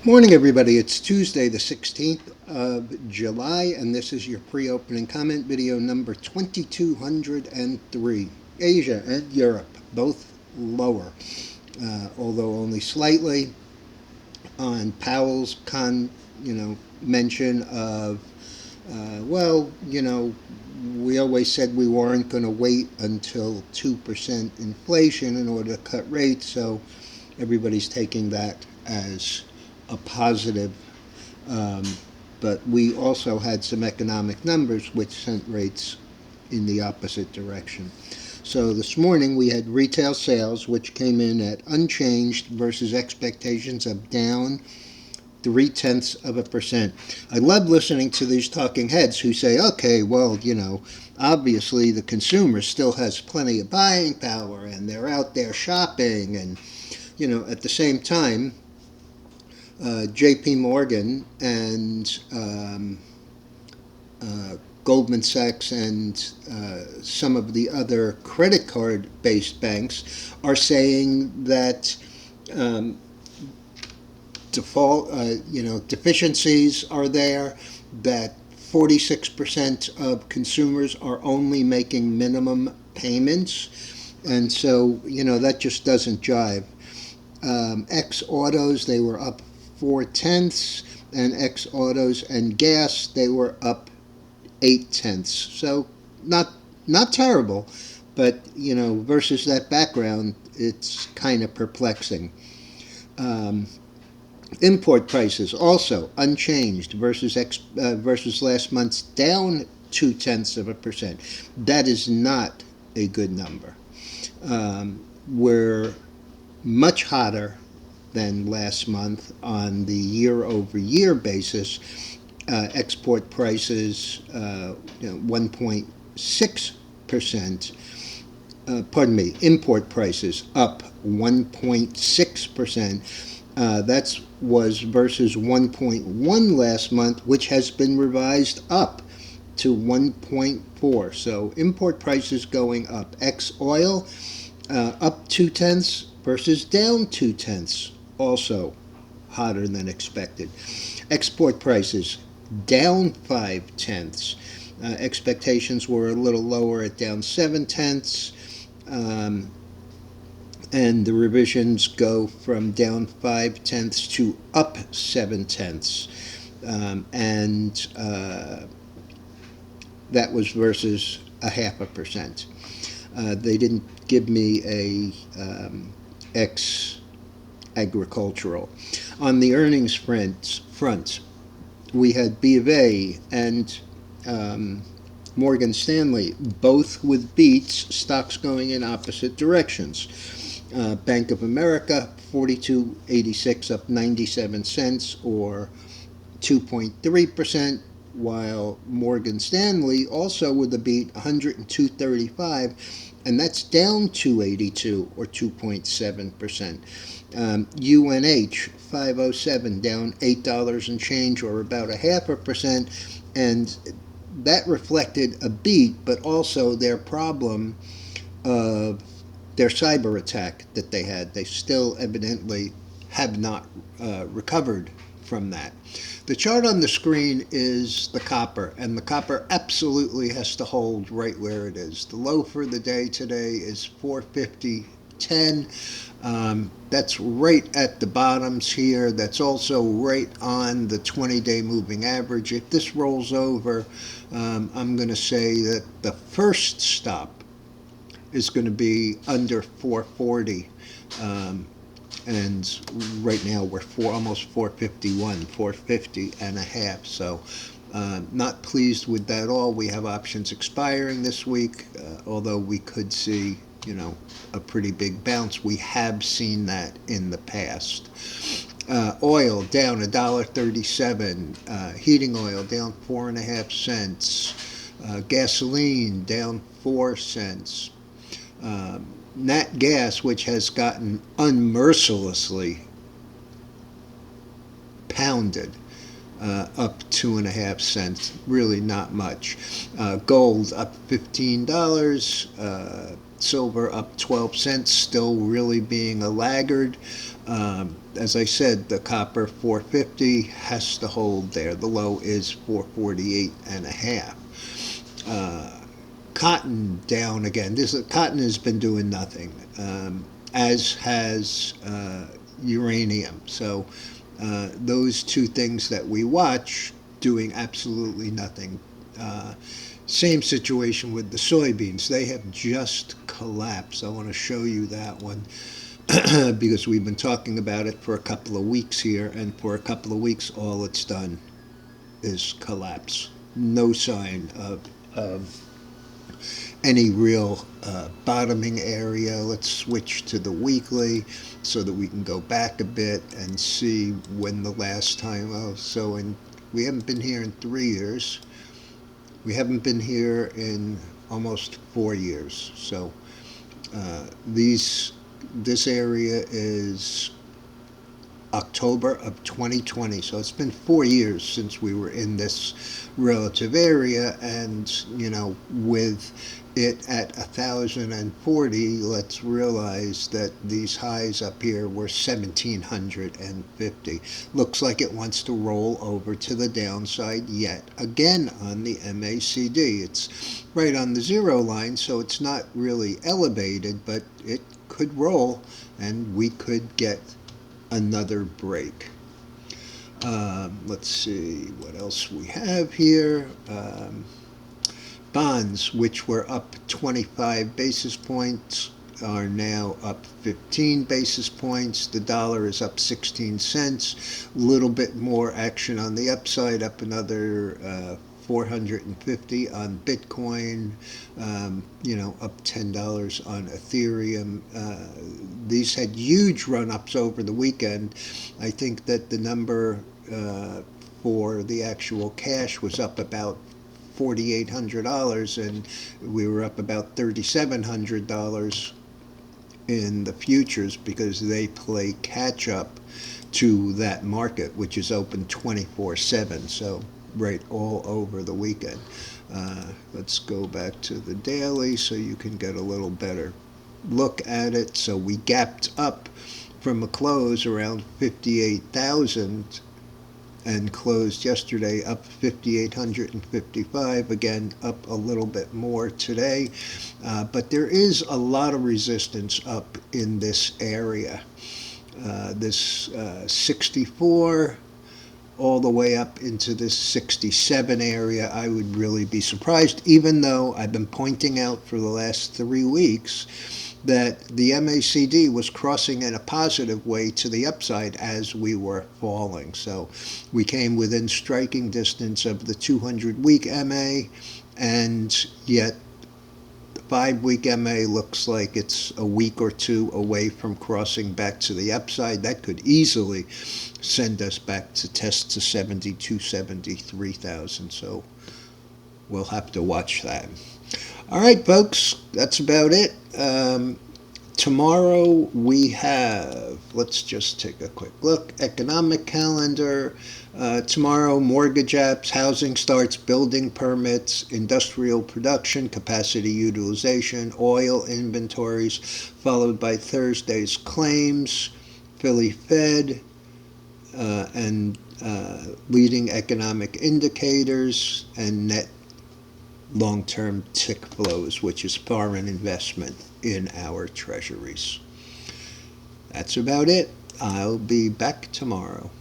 Morning, everybody. It's Tuesday, the 16th of July, and this is your pre-opening comment video number 2203. Asia and Europe, both lower, although only slightly. On Powell's mention of, we always said we weren't going to wait until 2% inflation in order to cut rates, so everybody's taking that as a positive. Um, but we also had some economic numbers which sent rates in the opposite direction. So this morning we had retail sales, which came in at unchanged versus expectations of down 0.3%. I love listening to these talking heads who say, okay, well, obviously the consumer still has plenty of buying power and they're out there shopping. And, at the same time, J.P. Morgan and Goldman Sachs and some of the other credit card based banks are saying that um, deficiencies are there, that 46% of consumers are only making minimum payments. And so, that just doesn't jive. X autos, they were up 4 tenths, and X autos and gas, they were up 8 tenths. So not terrible, but versus that background, it's kind of perplexing. Um, Import prices also unchanged versus last month's down 0.2%. That is not a good number. We're much hotter than last month on the year-over-year basis. Export prices 1.6%. Import prices up 1.6%. That was versus 1.1 last month, which has been revised up to 1.4. So import prices going up. Ex oil up 0.2 versus down 0.2, also hotter than expected. Export prices down 0.5. Expectations were a little lower at down 0.7. And the revisions go from down 0.5 to up 0.7. And that was versus a 0.5%. They didn't give me a ex agricultural. On the earnings front, we had B of A and Morgan Stanley, both with beats, stocks going in opposite directions. Bank of America, 42.86, up 97 cents, or 2.3%, while Morgan Stanley, also with a beat, 102.35, and that's down 282, or 2.7%. UNH 507 down $8 and change, or about a 0.5%, and that reflected a beat, but also their problem of their cyber attack that they had. They still evidently have not recovered from that. The chart on the screen is the copper, and the copper absolutely has to hold right where it is. The low for the day today is 450.10. That's right at the bottoms here. That's also right on the 20-day moving average. If this rolls over, I'm going to say that the first stop is going to be under 440. And right now we're almost 451, 450 and a half. So not pleased with that at all. We have options expiring this week, although we could see, a pretty big bounce. We have seen that in the past. Oil down $1.37. Heating oil down 4.5 cents. Gasoline down 4 cents. Nat gas, which has gotten unmercilessly pounded, up 2.5 cents. Really not much. Gold up $15. Silver up 12 cents, still really being a laggard. As I said, the copper 450 has to hold there. The low is 448 and a half. Cotton down again. Cotton has been doing nothing, as has uranium. So those two things that we watch doing absolutely nothing. Same situation with the soybeans. They have just collapsed. I want to show you that one because we've been talking about it for a couple of weeks here, and for a couple of weeks, all it's done is collapse. No sign of any real bottoming area. Let's switch to the weekly so that we can go back a bit and see when the last time. Oh, so we haven't been here in 3 years. We haven't been here in almost 4 years. So this area is October of 2020. So it's been 4 years since we were in this relative area, and with it at 1,040, let's realize that these highs up here were 1,750. Looks like it wants to roll over to the downside yet again on the MACD. It's right on the zero line, so it's not really elevated, but it could roll and we could get another break. Let's see what else we have here. Bonds, which were up 25 basis points, are now up 15 basis points. The dollar is up 16 cents. A little bit more action on the upside, up another 450 on Bitcoin, up $10 on Ethereum. These had huge run-ups over the weekend. I think that the number for the actual cash was up about $4,800, and we were up about $3,700 in the futures because they play catch up to that market, which is open 24/7. So right all over the weekend. Let's go back to the daily so you can get a little better look at it. So we gapped up from a close around 58,000 and closed yesterday up 5,855, again up a little bit more today, but there is a lot of resistance up in this area. This 64 all the way up into this 67 area. I would really be surprised, even though I've been pointing out for the last 3 weeks that the MACD was crossing in a positive way to the upside as we were falling. So we came within striking distance of the 200-week MA, and yet the 5-week MA looks like it's a week or two away from crossing back to the upside. That could easily send us back to test to 72, 73,000. So we'll have to watch that. All right, folks, that's about it. Tomorrow we have, let's just take a quick look, economic calendar. Tomorrow, mortgage apps, housing starts, building permits, industrial production, capacity utilization, oil inventories, followed by Thursday's claims, Philly Fed, and leading economic indicators, and net long-term tick flows, which is foreign investment in our treasuries. That's about it. I'll be back tomorrow.